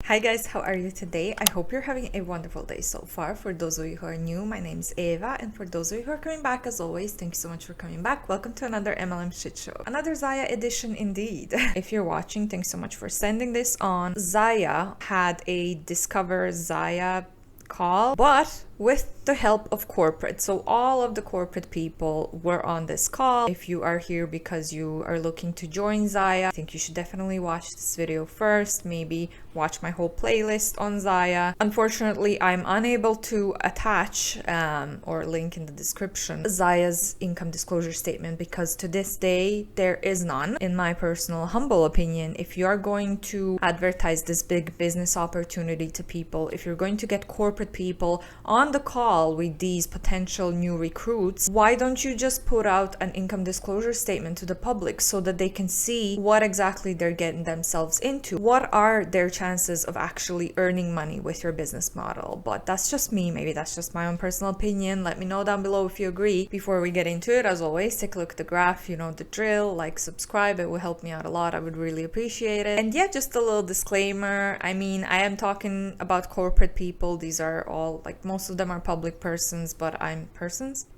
Hi guys, how are you today? I hope you're having a wonderful day so far. For those of you who are new, my name is Eva, and for those of you who are coming back, as always, thank you so much for coming back. Welcome to another MLM shit show. Another ZYIA edition indeed. If you're watching, thanks so much for sending this on. ZYIA had a Discover ZYIA call, but with the help of corporate. So all of the corporate people were on this call. If you are here because you are looking to join ZYIA, I think you should definitely watch this video first, maybe watch my whole playlist on ZYIA. Unfortunately, I'm unable to attach or link in the description ZYIA's income disclosure statement because to this day there is none. In my personal humble opinion, if you are going to advertise this big business opportunity to people, if you're going to get corporate people on the call with these potential new recruits, why don't you just put out an income disclosure statement to the public so that they can see what exactly they're getting themselves into? What are their chances of actually earning money with your business model? But that's just me. Maybe that's just my own personal opinion. Let me know down below if you agree. Before we get into it, as always, take a look at the graph. You know the drill. Like, subscribe. It will help me out a lot. I would really appreciate it. And yeah, just a little disclaimer. I mean, I am talking about corporate people. These are all, like, most of them are public persons, but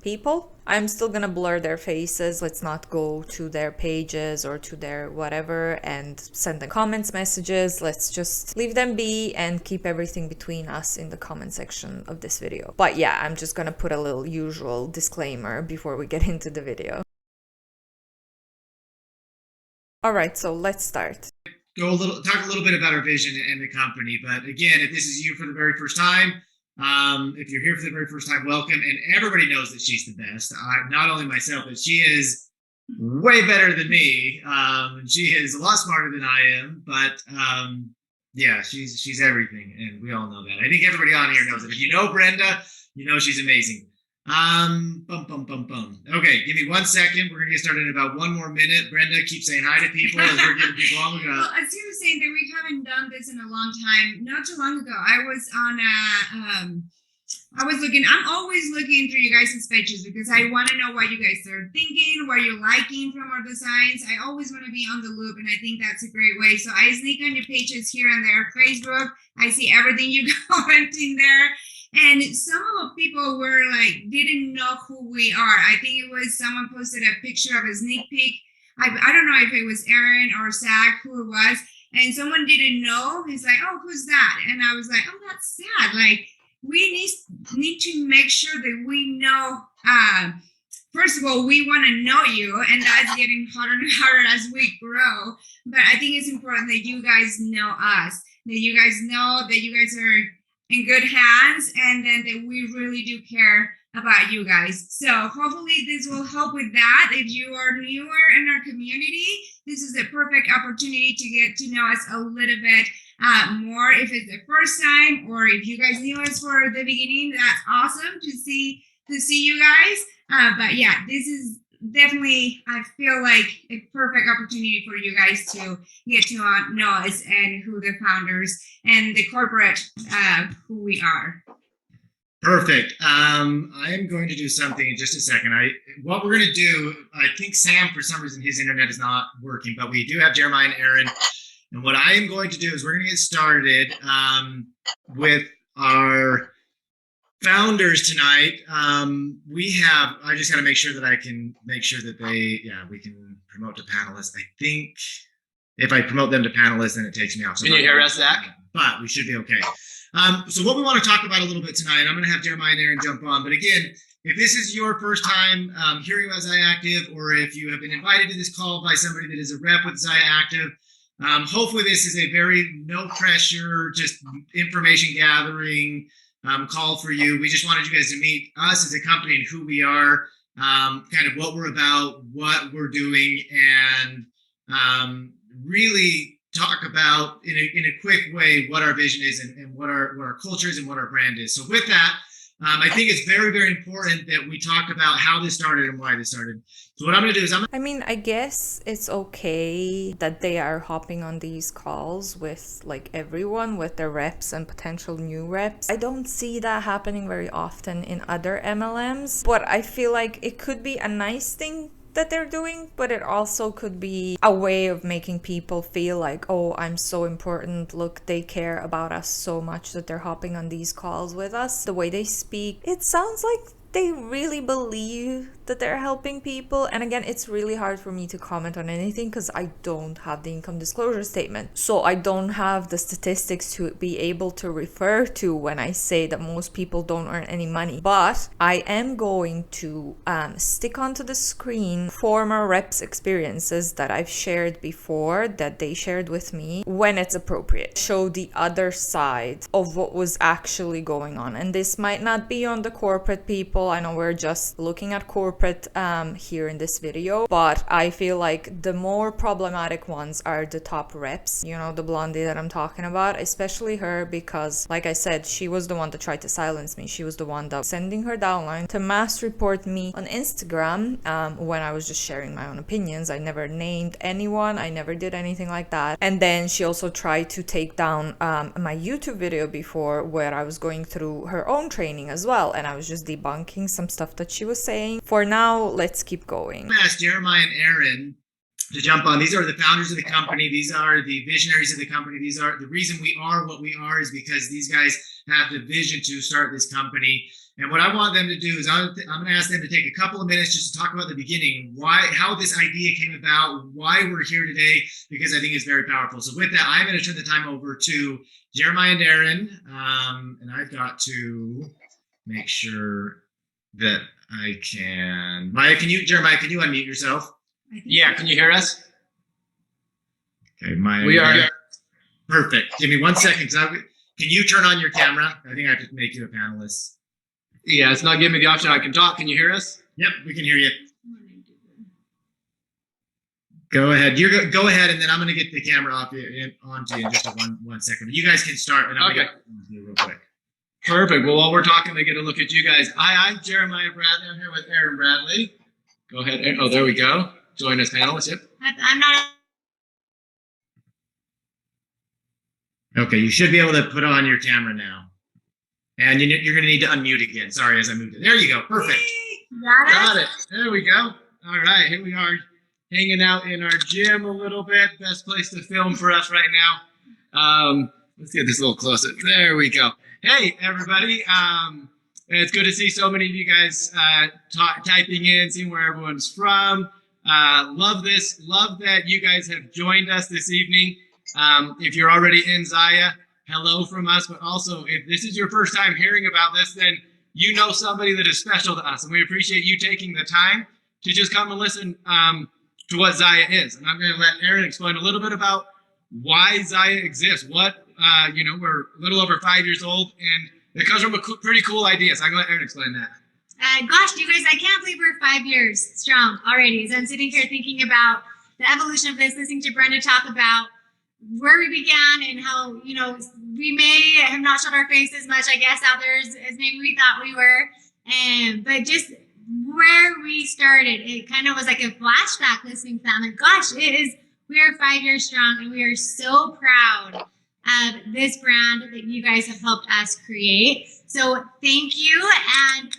people. I'm still gonna blur their faces. Let's not go to their pages or to their whatever and send them comments, messages. Let's just leave them be and keep everything between us in the comment section of this video. But yeah, I'm just gonna put a little usual disclaimer before we get into the video. All right, so let's start. Talk a little bit about our vision and the company. But again, if this is you for the very first time, if you're here for the very first time, welcome. And everybody knows that she's the best. Not only myself, but she is way better than me. She is a lot smarter than I am. But yeah, she's everything, and we all know that. I think everybody on here knows it. If you know Brenda, you know she's amazing. Okay, give me 1 second. We're gonna get started in about 1 more minute. Brenda, keep saying hi to people as we're getting people on. Well, as you were saying that we haven't done this in a long time. Not too long ago, I was on I'm always looking through you guys' pages because I want to know what you guys are thinking, what you're liking from our designs. I always want to be on the loop, and I think that's a great way. So I sneak on your pages here and there. Facebook, I see everything you commenting there. And some of the people were like, didn't know who we are. I think it was someone posted a picture of a sneak peek. I don't know if it was Aaron or Zach, who it was. And someone didn't know. He's like, oh, who's that? And I was like, oh, that's sad. Like, we need to make sure that we know. First of all, we want to know you, and that's getting harder and harder as we grow. But I think it's important that you guys know us, that you guys know that you guys are in good hands, and then that we really do care about you guys. So hopefully this will help with that. If you are newer in our community, this is a perfect opportunity to get to know us a little bit more. If it's the first time, or if you guys knew us for the beginning, that's awesome to see you guys. But yeah, this is definitely, I feel like, a perfect opportunity for you guys to get to know us and who the founders and the corporate who we are. Perfect. I am going to do something in just a second. What we're going to do, I think Sam, for some reason, his internet is not working, but we do have Jeremiah and Aaron. And what I am going to do is we're going to get started with our founders tonight. I just got to make sure that I can make sure that we can promote to panelists. I think if I promote them to panelists, then it takes me off. So can you hear us, Zach? But we should be okay. So what we want to talk about a little bit tonight, I'm going to have Jeremiah and Aaron jump on. But again, if this is your first time hearing about ZYIA Active, or if you have been invited to this call by somebody that is a rep with ZYIA Active, hopefully this is a very no pressure, just information gathering call for you. We just wanted you guys to meet us as a company and who we are, kind of what we're about, what we're doing, and really talk about in a quick way what our vision is and what our culture is and what our brand is. So with that, I think it's very, very important that we talk about how this started and why this started. So what I'm going to do is I guess it's okay that they are hopping on these calls with like everyone, with their reps and potential new reps. I don't see that happening very often in other MLMs, but I feel like it could be a nice thing that they're doing, but it also could be a way of making people feel like, oh, I'm so important. Look, they care about us so much that they're hopping on these calls with us. The way they speak, it sounds like they really believe that they're helping people. And again, it's really hard for me to comment on anything because I don't have the income disclosure statement. So I don't have the statistics to be able to refer to when I say that most people don't earn any money. But I am going to stick onto the screen former reps' experiences that I've shared before, that they shared with me when it's appropriate. Show the other side of what was actually going on. And this might not be on the corporate people. I know we're just looking at corporate here in this video, but I feel like the more problematic ones are the top reps. You know, the blondie that I'm talking about, especially her, because like I said, she was the one that tried to silence me. She was the one that was sending her downline to mass report me on Instagram when I was just sharing my own opinions. I never named anyone. I never did anything like that. And then she also tried to take down my YouTube video before, where I was going through her own training as well, and I was just debunking some stuff that she was saying. For now, let's keep going. I'm gonna ask Jeremiah and Aaron to jump on. These are the founders of the company. These are the visionaries of the company. These are the reason we are what we are, is because these guys have the vision to start this company. And what I want them to do is I'm going to ask them to take a couple of minutes just to talk about the beginning, how this idea came about, why we're here today, because I think it's very powerful. So with that, I'm going to turn the time over to Jeremiah and Aaron. And I've got to make sure that I can. Jeremiah, can you unmute yourself? Yeah, can you hear us? Okay, we are. Perfect. Give me 1 second. Can you turn on your camera? I think I have to make you a panelist. Yeah, it's not giving me the option. I can talk. Can you hear us? Yep, we can hear you. Go ahead. Go ahead, and then I'm going to get the camera onto you in just one second. But you guys can start, and I'm going to get real quick. Perfect. Well, while we're talking, I get a look at you guys. Hi, I'm Jeremiah Bradley. I'm here with Aaron Bradley. Go ahead. Oh, there we go. Join us, panelists. Yep. I'm not. Okay, you should be able to put on your camera now. And you're going to need to unmute again. Sorry, as I moved it. There you go. Perfect. Got it. There we go. All right, here we are hanging out in our gym a little bit. Best place to film for us right now. Let's get this a little closer. There we go. Hey, everybody. It's good to see so many of you guys typing in, seeing where everyone's from. Love this. Love that you guys have joined us this evening. If you're already in ZYIA, hello from us. But also, if this is your first time hearing about this, then you know somebody that is special to us. And we appreciate you taking the time to just come and listen to what ZYIA is. And I'm going to let Aaron explain a little bit about why ZYIA exists. We're a little over 5 years old, and it comes from a pretty cool idea. So I'm going to let Aaron explain that. Gosh, you guys, I can't believe we're 5 years strong already. As I'm sitting here thinking about the evolution of this, listening to Brenda talk about where we began and how, we may have not shown our face as much, I guess, out there as maybe we thought we were. But just where we started, it kind of was like a flashback listening to that. I'm like, gosh, we are 5 years strong, and we are so proud of this brand that you guys have helped us create. So thank you. And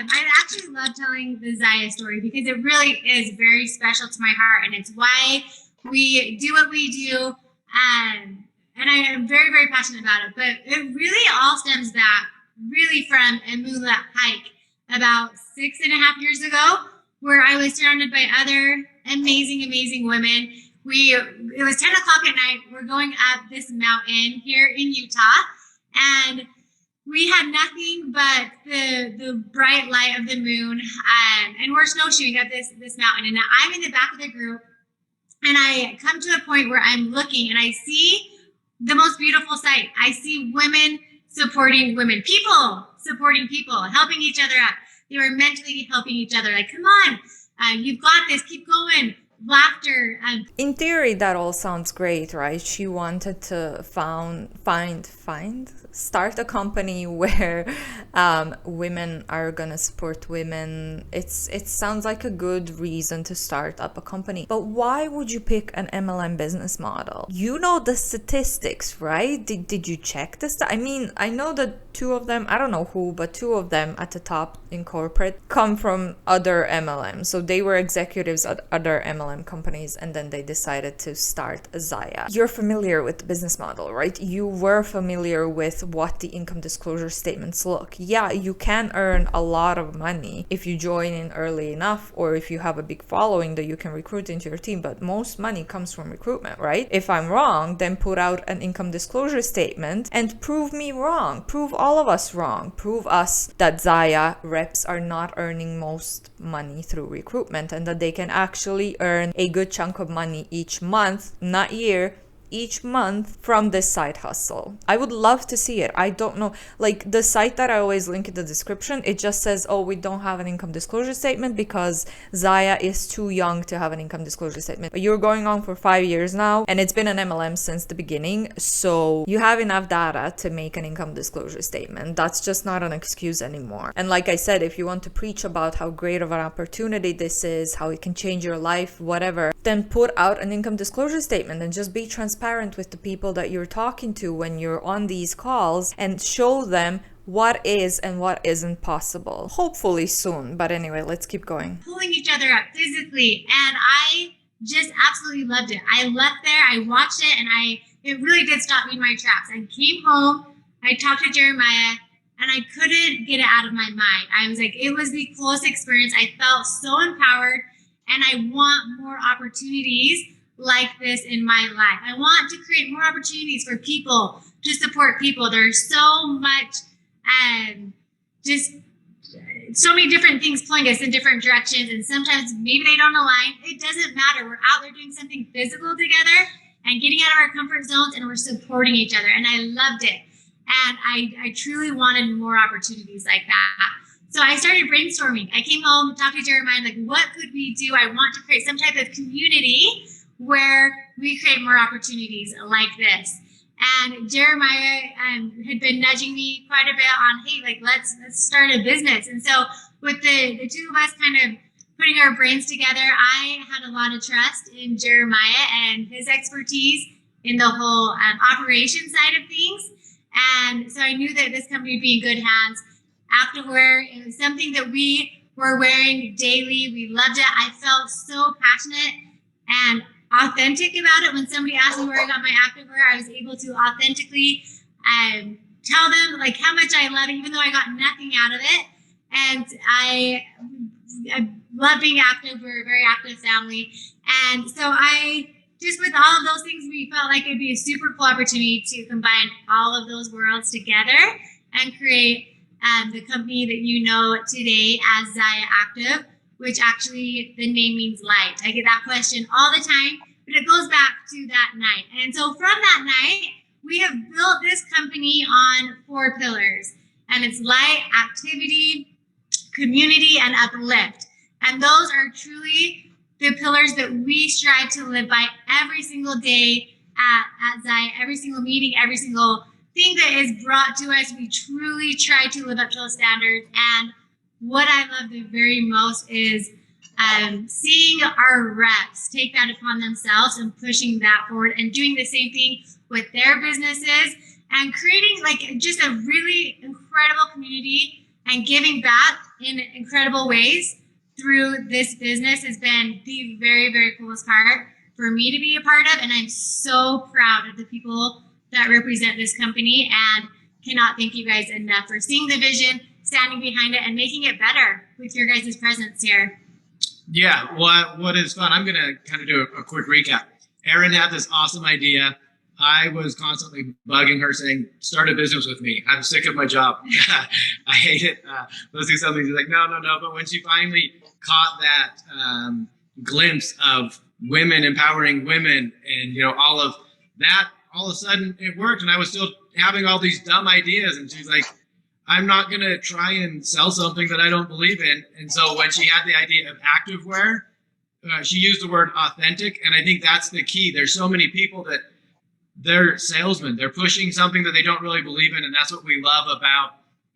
I actually love telling the ZYIA story because it really is very special to my heart, and it's why we do what we do. And I am very, very passionate about it. But it really all stems back really from a moonlit hike about 6.5 years ago, where I was surrounded by other amazing, amazing women. It was 10 o'clock at night. We're going up this mountain here in Utah, and we had nothing but the bright light of the moon, and we're snowshoeing up this mountain. And I'm in the back of the group, and I come to a point where I'm looking, and I see the most beautiful sight. I see women supporting women, people supporting people, helping each other up. They were mentally helping each other. Like, come on, you've got this. Keep going. Laughter. In theory, that all sounds great, right? She wanted to start a company where women are gonna support women. It sounds like a good reason to start up a company. But why would you pick an MLM business model? You know the statistics, right? Did you check this? I mean, I know that two of them, I don't know who, but two of them at the top in corporate come from other MLMs. So they were executives at other MLM companies, and then they decided to start ZYIA. You're familiar with the business model, right? You were familiar with what the income disclosure statements look. Yeah, you can earn a lot of money if you join in early enough, or if you have a big following that you can recruit into your team, but most money comes from recruitment, right? If I'm wrong, then put out an income disclosure statement and prove me wrong. Prove all of us wrong. Prove us that ZYIA reps are not earning most money through recruitment, and that they can actually earn a good chunk of money each month, not year, each month from this side hustle. I would love to see it. I don't know, like the site that I always link in the description, it just says, oh, we don't have an income disclosure statement because ZYIA is too young to have an income disclosure statement. But you're going on for 5 years now, and it's been an MLM since the beginning, so you have enough data to make an income disclosure statement. That's just not an excuse anymore. And like I said, if you want to preach about how great of an opportunity this is, how it can change your life, whatever, then put out an income disclosure statement and just be transparent with the people that you're talking to when you're on these calls, and show them what is and what isn't possible. Hopefully soon. But anyway, let's keep going. Pulling each other up physically, and I just absolutely loved it. I left there, I watched it, and it really did stop me in my tracks. I came home, I talked to Jeremiah, and I couldn't get it out of my mind. I was like, it was the coolest experience. I felt so empowered, and I want more opportunities like this in my life. I want to create more opportunities for people to support people. There's so much, just so many different things pulling us in different directions, and sometimes maybe they don't align. It doesn't matter. We're out there doing something physical together and getting out of our comfort zones, and we're supporting each other. And I loved it. And I truly wanted more opportunities like that. So I started brainstorming. I came home, talked to Jeremiah, like, what could we do? I want to create some type of community where we create more opportunities like this. And Jeremiah had been nudging me quite a bit on, hey, like, let's start a business. And so with the two of us kind of putting our brains together, I had a lot of trust in Jeremiah and his expertise in the whole operation side of things. And so I knew that this company would be in good hands. Activewear, it was something that we were wearing daily. We loved it. I felt so passionate and authentic about it. When somebody asked me where I got my activewear, I was able to authentically tell them like how much I love it, even though I got nothing out of it. And I love being active. We're a very active family. And so I just, with all of those things, we felt like it'd be a super cool opportunity to combine all of those worlds together and create the company that you know today as ZYIA Active, which actually the name means light. I get that question all the time, but it goes back to that night. And so from that night, we have built this company on 4 pillars, and it's light, activity, community, and uplift. And those are truly the pillars that we strive to live by every single day at ZYIA, every single meeting, every single thing that is brought to us. We truly try to live up to those standards. And what I love the very most is seeing our reps take that upon themselves and pushing that forward and doing the same thing with their businesses and creating like just a really incredible community and giving back in incredible ways through this business has been the very, very coolest part for me to be a part of. And I'm so proud of the people that represent this company and cannot thank you guys enough for seeing the vision, standing behind it, and making it better with your guys' presence here. Yeah, what is fun, I'm going to kind of do a quick recap. Erin had this awesome idea. I was constantly bugging her saying, start a business with me. I'm sick of my job. I hate it. Let's do something. She's like, no. But when she finally caught that glimpse of women empowering women and, you know, all of that, all of a sudden it worked. And I was still having all these dumb ideas. And she's like, I'm not going to try and sell something that I don't believe in. And so when she had the idea of activewear, she used the word authentic. And I think that's the key. There's so many people that they're salesmen. They're pushing something that they don't really believe in. And that's what we love about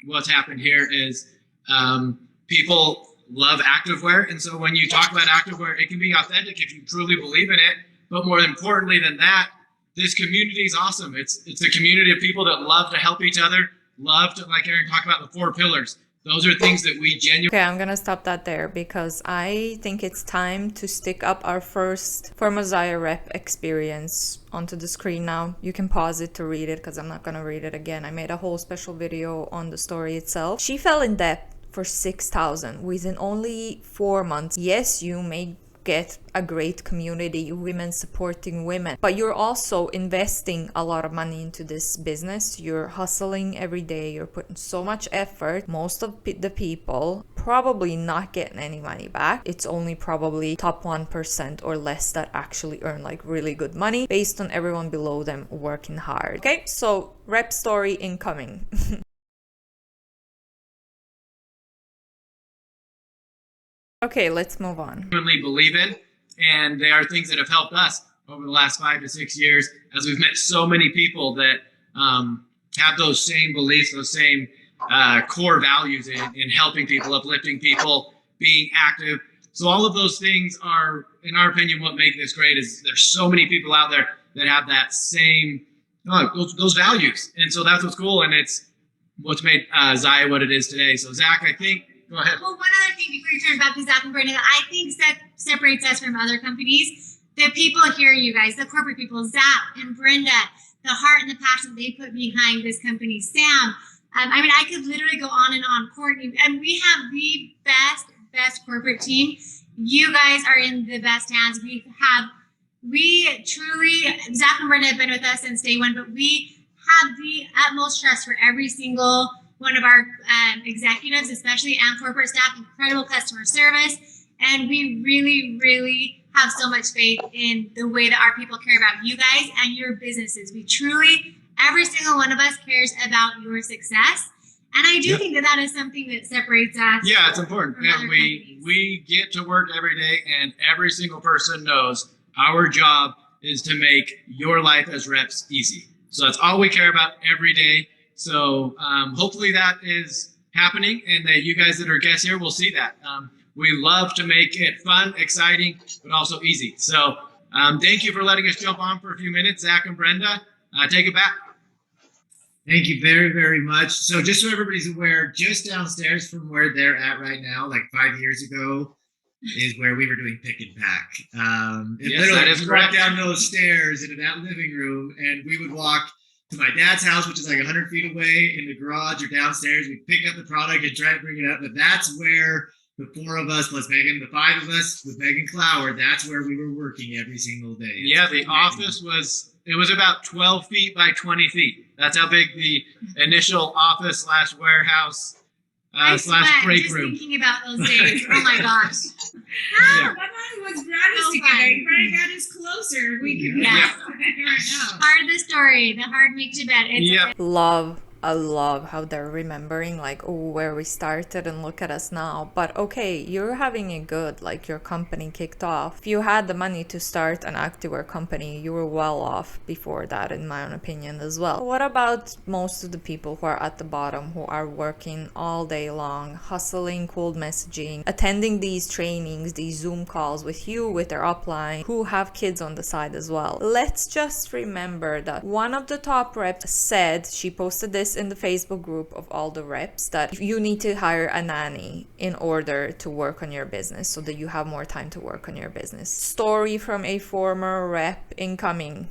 what's happened here is people love activewear. And so when you talk about activewear, it can be authentic if you truly believe in it. But more importantly than that, this community is awesome. It's a community of people that love to help each other, love to, like Aaron talked about, the 4 pillars. Those are things that we genuinely. Okay, I'm gonna stop that there because I think it's time to stick up our first former ZYIA rep experience onto the screen now. You can pause it to read it because I'm not gonna read it again. I made a whole special video on the story itself. She fell in debt for $6,000 within only 4 months. Yes, you may get a great community, women supporting women, but you're also investing a lot of money into this business. You're hustling every day, you're putting so much effort. Most of the people probably not getting any money back. It's only probably top 1% or less that actually earn like really good money based on everyone below them working hard. Okay, so rep story incoming. Okay, let's move on. Genuinely believe in, and they are things that have helped us over the last 5 to 6 years as we've met so many people that have those same beliefs, those same core values in helping people, uplifting people, being active. So all of those things are, in our opinion, what make this great. Is there's so many people out there that have that same those values, and so that's what's cool, and it's what's made ZYIA what it is today. So Zach, I think. Go ahead. Well, one other thing before you turn back to Zach and Brenda that I think separates us from other companies, the people here, you guys, the corporate people, Zach and Brenda, the heart and the passion they put behind this company, Sam. I mean, I could literally go on and on, Courtney, and we have the best corporate team. You guys are in the best hands. We truly, Zach and Brenda have been with us since day one, but we have the utmost trust for every single one of our executives, especially, and corporate staff, incredible customer service. And we really have so much faith in the way that our people care about you guys and your businesses. We truly, every single one of us cares about your success. And I do think that is something that separates us. Yeah, it's important. And we get to work every day, and every single person knows our job is to make your life as reps easy. So that's all we care about every day. So hopefully that is happening, and that you guys that are guests here will see that. We love to make it fun, exciting, but also easy. So thank you for letting us jump on for a few minutes. Zach and Brenda, take it back. Thank you very, very much. So just so everybody's aware, just downstairs from where they're at right now, like 5 years ago, is where we were doing pick and pack. Yes, that is correct. Walk down those stairs into that living room, and we would walk to my dad's house, which is like 100 feet away, in the garage or downstairs. We'd pick up the product and try to bring it up. But that's where the 4 of us plus Megan, the 5 of us with Megan Clower, that's where we were working every single day. Yeah, the office was about 12 feet by 20 feet. That's how big the initial office / warehouse / break just room. Thinking about those days. Oh my gosh. That was brought us together. You probably got us closer. We could Part of the story. The heart makes you better. I love how they're remembering like where we started and look at us now. But okay, you're having it good, like your company kicked off. If you had the money to start an activewear company, you were well off before that, in my own opinion as well. What about most of the people who are at the bottom, who are working all day long, hustling, cold messaging, attending these trainings, these Zoom calls with you, with their upline, who have kids on the side as well? Let's just remember that one of the top reps said, she posted this in the Facebook group of all the reps, that you need to hire a nanny in order to work on your business so that you have more time to work on your business. Story from a former rep incoming.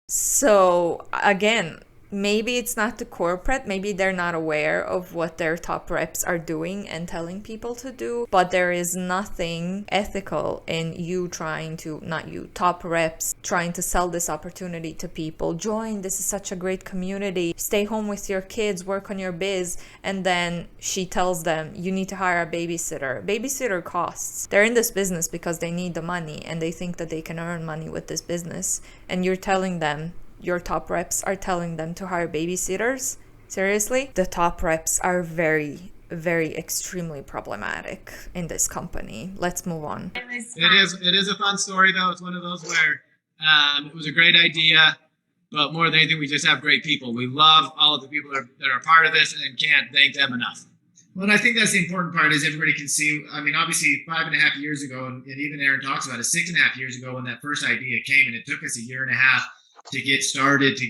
So again, maybe it's not the corporate, maybe they're not aware of what their top reps are doing and telling people to do, but there is nothing ethical in you trying to, not you, top reps trying to sell this opportunity to people. Join, this is such a great community, stay home with your kids, work on your biz, and then she tells them you need to hire a babysitter. Babysitter costs. They're in this business because they need the money and they think that they can earn money with this business, and you're telling them, your top reps are telling them to hire babysitters? Seriously? The top reps are very extremely problematic in this company. Let's move on. It is a fun story though. It's one of those where it was a great idea, but more than anything, we just have great people. We love all of the people that are part of this and can't thank them enough. Well, I think that's the important part is everybody can see. I mean, obviously 5.5 years ago, and even Aaron talks about it, 6.5 years ago when that first idea came, and it took us a year and a half to get started to,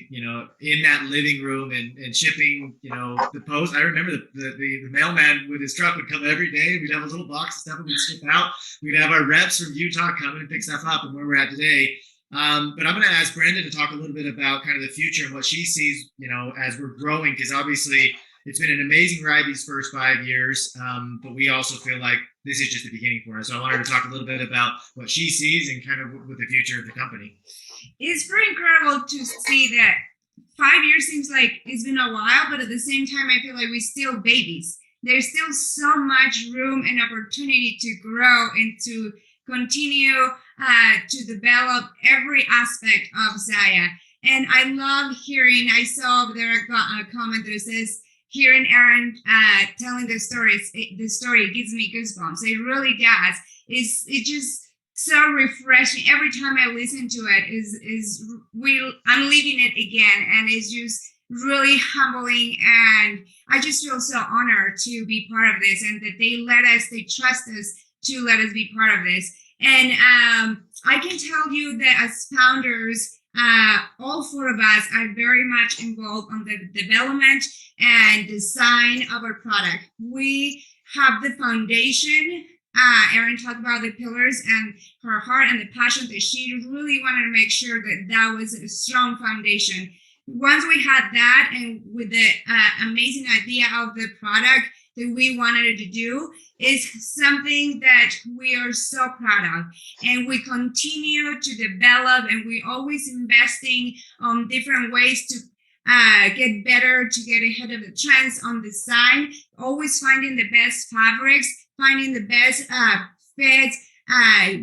in that living room and shipping, the post. I remember the mailman with his truck would come every day. We'd have a little box of stuff and we'd ship out. We'd have our reps from Utah come in and pick stuff up and where we're at today. But I'm going to ask Brenda to talk a little bit about kind of the future and what she sees, as we're growing, because obviously it's been an amazing ride these first 5 years. But we also feel like this is just the beginning for us. So I want her to talk a little bit about what she sees and kind of with the future of the company. It's pretty incredible to see that 5 years seems like it's been a while, but at the same time, I feel like we're still babies. There's still so much room and opportunity to grow and to continue to develop every aspect of ZYIA. And I love hearing, I saw there a comment that says, hearing Aaron telling the story gives me goosebumps. It really does. It's just so refreshing. Every time I listen to it, I'm living it again, and it's just really humbling. And I just feel so honored to be part of this, and that they trust us to let us be part of this. And I can tell you that as founders, all four of us are very much involved on the development and design of our product. We have the foundation. Erin talked about the pillars and her heart and the passion that she really wanted to make sure that was a strong foundation. Once we had that, and with the amazing idea of the product that we wanted to do, is something that we are so proud of. And we continue to develop, and we always investing on different ways to get better, to get ahead of the trends on design, always finding the best fabrics, finding the best fits.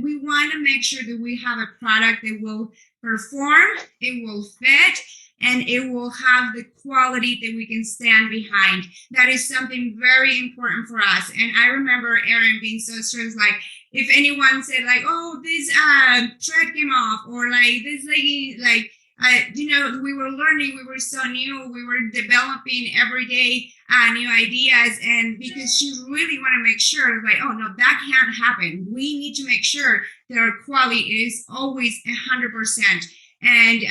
We want to make sure that we have a product that will perform, it will fit, and it will have the quality that we can stand behind. That is something very important for us. And I remember Aaron being so stressed, like if anyone said like, oh, this thread came off, or like this legging, like, we were learning, we were so new, we were developing every day new ideas. And because she really want to make sure, like, oh no, that can't happen. We need to make sure that our quality is always 100%. And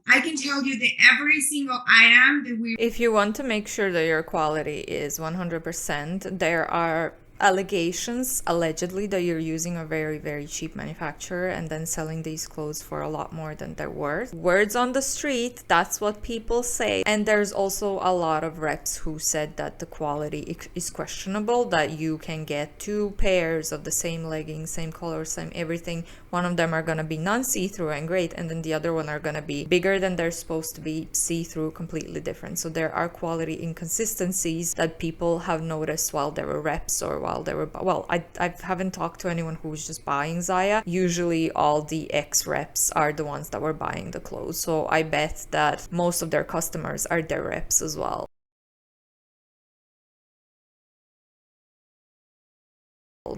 I can tell you that every single item that if you want to make sure that your quality is 100%, there are allegations allegedly that you're using a very, very cheap manufacturer and then selling these clothes for a lot more than they're worth. Words on the street, that's what people say. And there's also a lot of reps who said that the quality is questionable, that you can get 2 pairs of the same leggings, same color, same everything. One of them are going to be non-see-through and great, and then the other one are going to be bigger than they're supposed to be, see-through, completely different. So there are quality inconsistencies that people have noticed while they were reps, or while they were, well, I haven't talked to anyone who was just buying ZYIA. Usually all the ex-reps are the ones that were buying the clothes. So I bet that most of their customers are their reps as well.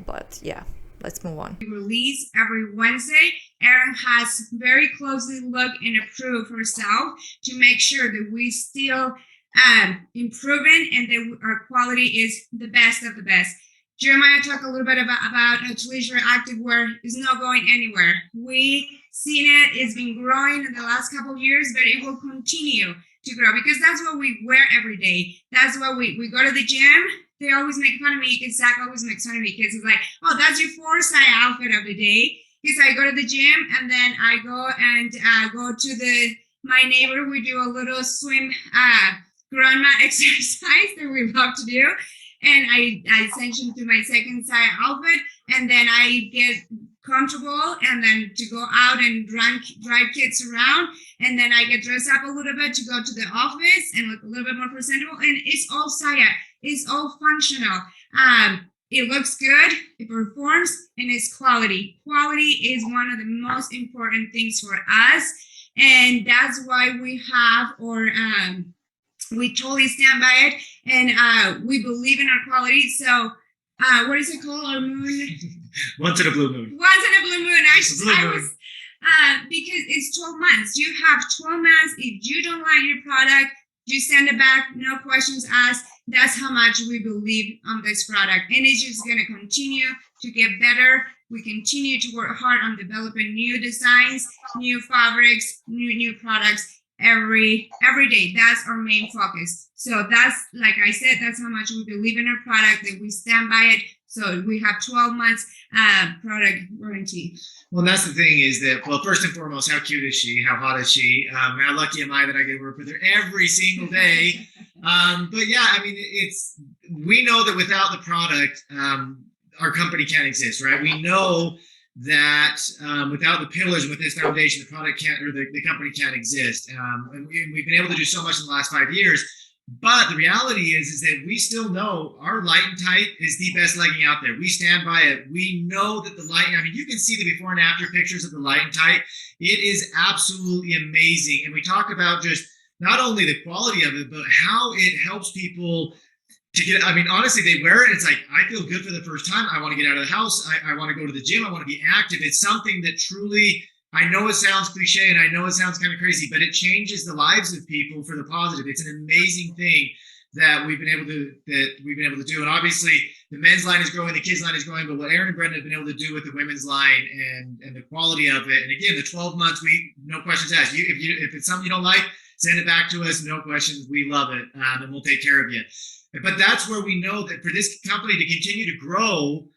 But yeah, let's move on. we release every Wednesday, Erin has very closely looked and approved herself to make sure that we still improving and that our quality is the best of the best. Jeremiah talked a little bit about how ZYIA Active wear is not going anywhere. We seen it, it's been growing in the last couple of years, but it will continue to grow because that's what we wear every day. That's what we go to the gym. They always make fun of me because Zach always makes fun of me because he's like, oh, that's your foresight outfit of the day. Because I go to the gym and then I go and go to my neighbor. We do a little swim grandma exercise that we love to do. And I change into my second side outfit, and then I get comfortable, and then to go out and drive kids around, and then I get dressed up a little bit to go to the office and look a little bit more presentable. And it's all ZYIA. It's all functional. It looks good, it performs, and it's quality. Quality is one of the most important things for us, and that's why we have we totally stand by it, and we believe in our quality. So, what is it called? Our moon? Once in a blue moon. Once in a blue moon. Because it's 12 months. You have 12 months. If you don't like your product, you send it back. No questions asked. That's how much we believe on this product. And it's just going to continue to get better. We continue to work hard on developing new designs, new fabrics, new products every day. That's our main focus. So that's, like I said, that's how much we believe in our product, that we stand by it. So we have 12 months product warranty. Well, and that's the thing is that, well, first and foremost, how cute is she? How hot is she? How lucky am I that I get to work with her every single day? But yeah, I mean, we know that without the product, our company can't exist, right? We know that without the pillars, with this foundation, the product can't, or the company can't exist. And we've been able to do so much in the last 5 years. But the reality is that we still know our light and tight is the best legging out there. We stand by it. We know that the light, I mean, you can see the before and after pictures of the light and tight. It is absolutely amazing. And we talk about just not only the quality of it, but how it helps people to get, I mean, honestly, they wear it. It's like, I feel good for the first time. I want to get out of the house. I want to go to the gym. I want to be active. It's something that truly, I know it sounds cliche and I know it sounds kind of crazy, but it changes the lives of people for the positive. It's an amazing thing that we've been able to do. And obviously the men's line is growing, the kids line is growing, but what Aaron and Brenda have been able to do with the women's line and the quality of it. And again, the 12 months, no questions asked. If it's something you don't like, send it back to us. No questions. We love it. And we'll take care of you. But that's where we know that for this company to continue to grow,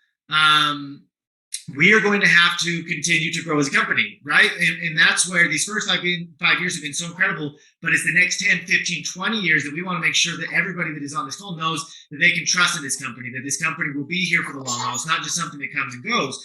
we are going to have to continue to grow as a company, right? And that's where these first 5 years have been so incredible, but it's the next 10, 15, 20 years that we want to make sure that everybody that is on this call knows that they can trust in this company, that this company will be here for the long haul. It's not just something that comes and goes.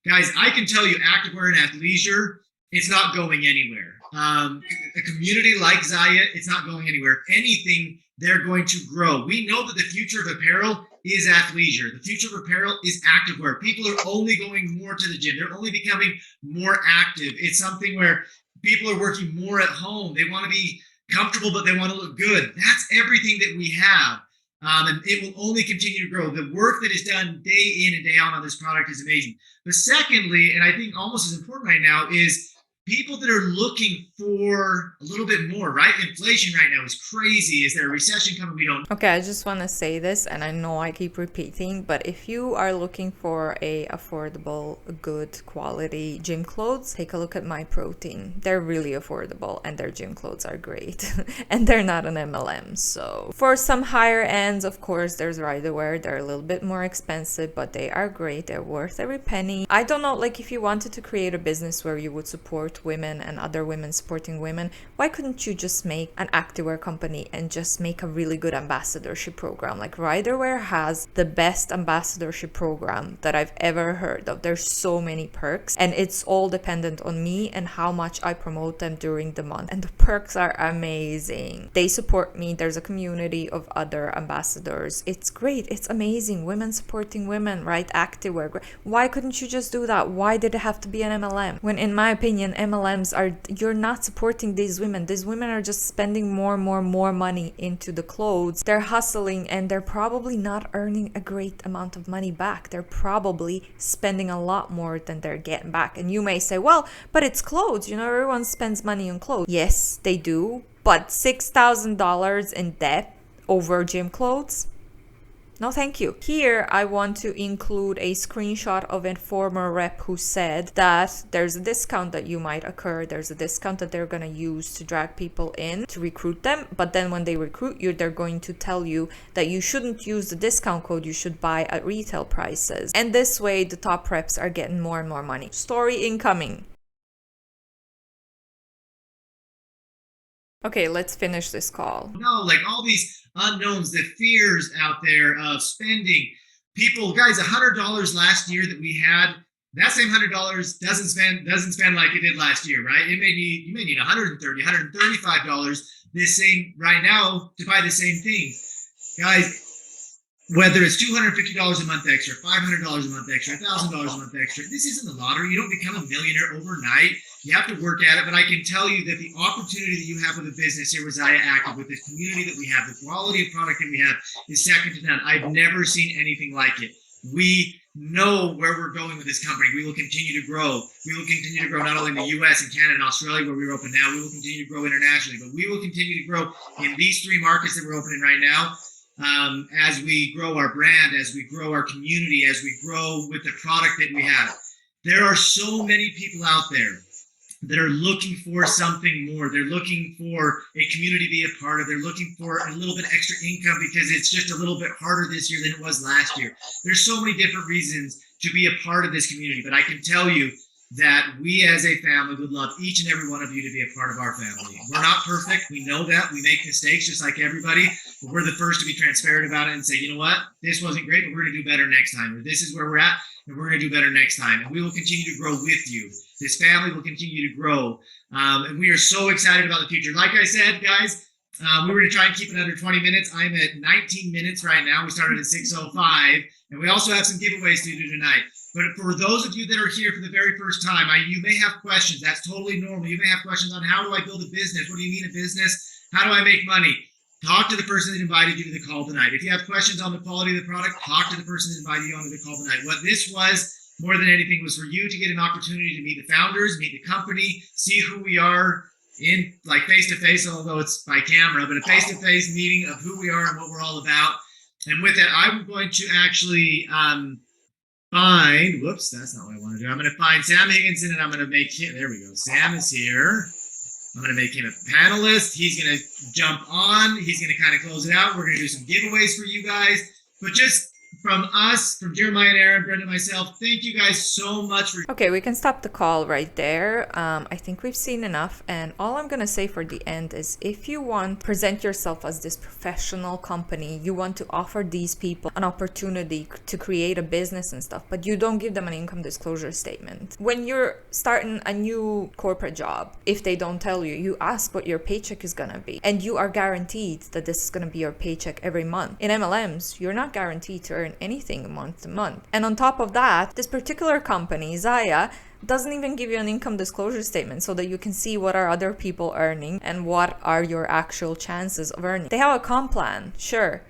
Guys, I can tell you activewear and athleisure, it's not going anywhere. A community like ZYIA, it's not going anywhere. If anything, they're going to grow. We know that the future of apparel is athleisure. The future of apparel is activewear. People are only going more to the gym. They're only becoming more active. It's something where people are working more at home. They want to be comfortable, but they want to look good. That's everything that we have. And it will only continue to grow. The work that is done day in and day out on this product is amazing. But secondly, and I think almost as important right now, is people that are looking for a little bit more, right? Inflation right now is crazy. Is there a recession coming? We don't. Okay, I just want to say this, and I know I keep repeating, but if you are looking for a affordable, good quality gym clothes, take a look at My Protein. They're really affordable, and their gym clothes are great, and they're not an MLM. So for some higher ends, of course, there's RYDERWEAR. They're a little bit more expensive, but they are great. They're worth every penny. I don't know, like if you wanted to create a business where you would support women and other women supporting women, why couldn't you just make an activewear company and just make a really good ambassadorship program? Like RYDERWEAR has the best ambassadorship program that I've ever heard of. There's so many perks, and it's all dependent on me and how much I promote them during the month, and the perks are amazing. They support me. There's a community of other ambassadors. It's great. It's amazing. Women supporting women, right? Activewear. Why couldn't you just do that? Why did it have to be an MLM? When in my opinion, MLMs are, you're not supporting these women. These women are just spending more money into the clothes. They're hustling, and they're probably not earning a great amount of money back. They're probably spending a lot more than they're getting back. And you may say, well, but it's clothes. You know, everyone spends money on clothes. Yes, they do. But $6,000 in debt over gym clothes? No, thank you. Here, I want to include a screenshot of a former rep who said that there's a discount that you might occur. There's a discount that they're going to use to drag people in to recruit them. But then when they recruit you, they're going to tell you that you shouldn't use the discount code. You should buy at retail prices. And this way, the top reps are getting more and more money. Story incoming. Okay, let's finish this call. No, like all these unknowns, the fears out there of spending. People, guys, $100 last year that we had, that same $100 doesn't spend like it did last year, right? You may need $130, $135 this same right now to buy the same thing. Guys, whether it's $250 a month extra, $500 a month extra, $1,000 a month extra, this isn't the lottery. You don't become a millionaire overnight. You have to work at it, but I can tell you that the opportunity that you have with a business here with ZYIA Active, with this community that we have, the quality of product that we have is second to none. I've never seen anything like it. We know where we're going with this company. We will continue to grow. We will continue to grow not only in the US and Canada and Australia where we're open now, we will continue to grow internationally, but we will continue to grow in these 3 markets that we're opening right now. as we grow our brand, as we grow our community, as we grow with the product that we have. There are so many people out there that are looking for something more. They're looking for a community to be a part of. They're looking for a little bit extra income because it's just a little bit harder this year than it was last year. There's so many different reasons to be a part of this community, but I can tell you that we as a family would love each and every one of you to be a part of our family. We're not perfect. We know that. We make mistakes just like everybody, but we're the first to be transparent about it and say, you know what, this wasn't great, but we're going to do better next time. Or this is where we're at, and we're going to do better next time. And we will continue to grow with you. This family will continue to grow. And we are so excited about the future. Like I said, guys, we were going to try and keep it under 20 minutes. I'm at 19 minutes right now. We started at 6:05, and we also have some giveaways to do tonight. But for those of you that are here for the very first time, you may have questions. That's totally normal. You may have questions on how do I build a business? What do you mean a business? How do I make money? Talk to the person that invited you to the call tonight. If you have questions on the quality of the product, talk to the person that invited you onto the call tonight. What this was, more than anything, was for you to get an opportunity to meet the founders, meet the company, see who we are in like face-to-face, although it's by camera, but a face-to-face meeting of who we are and what we're all about. And with that, I'm going to actually find, whoops, that's not what I want to do. I'm going to find Sam Higginson, and I'm going to make him, there we go. Sam is here. I'm going to make him a panelist. He's going to jump on. He's going to kind of close it out. We're going to do some giveaways for you guys. But just from us, from Jeremiah and Aaron, Brenda and myself, thank you guys so much for... Okay, we can stop the call right there. I think we've seen enough. And all I'm going to say for the end is if you want to present yourself as this professional company, you want to offer these people an opportunity to create a business and stuff, but you don't give them an income disclosure statement. When you're starting a new corporate job, if they don't tell you, you ask what your paycheck is going to be. And you are guaranteed that this is going to be your paycheck every month. In MLMs, you're not guaranteed to earn anything month to month. And on top of that, this particular company, ZYIA, doesn't even give you an income disclosure statement so that you can see what are other people earning and what are your actual chances of earning. They have a comp plan, sure,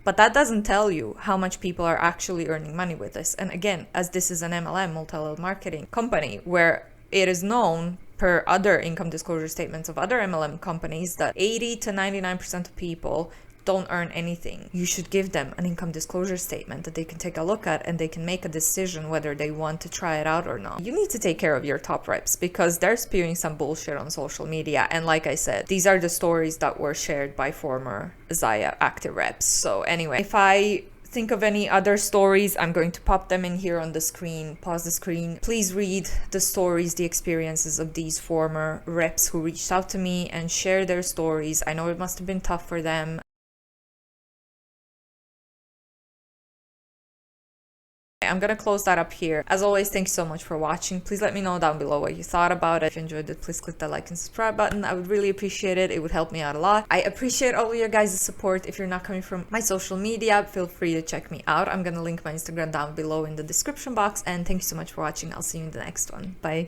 but that doesn't tell you how much people are actually earning money with this. And again, as this is an MLM, multi-level marketing company, where it is known per other income disclosure statements of other MLM companies that 80 to 99% of people don't earn anything. You should give them an income disclosure statement that they can take a look at and they can make a decision whether they want to try it out or not. You need to take care of your top reps because they're spewing some bullshit on social media. And like I said, these are the stories that were shared by former ZYIA Active reps. So anyway, if I think of any other stories, I'm going to pop them in here on the screen. Pause the screen. Please read the stories, the experiences of these former reps who reached out to me and share their stories. I know it must have been tough for them. I'm gonna close that up here. As always, thanks so much for watching. Please let me know down below what you thought about it. If you enjoyed it, please click the like and subscribe button. I would really appreciate it. It would help me out a lot. I appreciate all of your guys' support. If you're not coming from my social media, feel free to check me out. I'm gonna link my Instagram down below in the description box. And thank you so much for watching. I'll see you in the next one. Bye.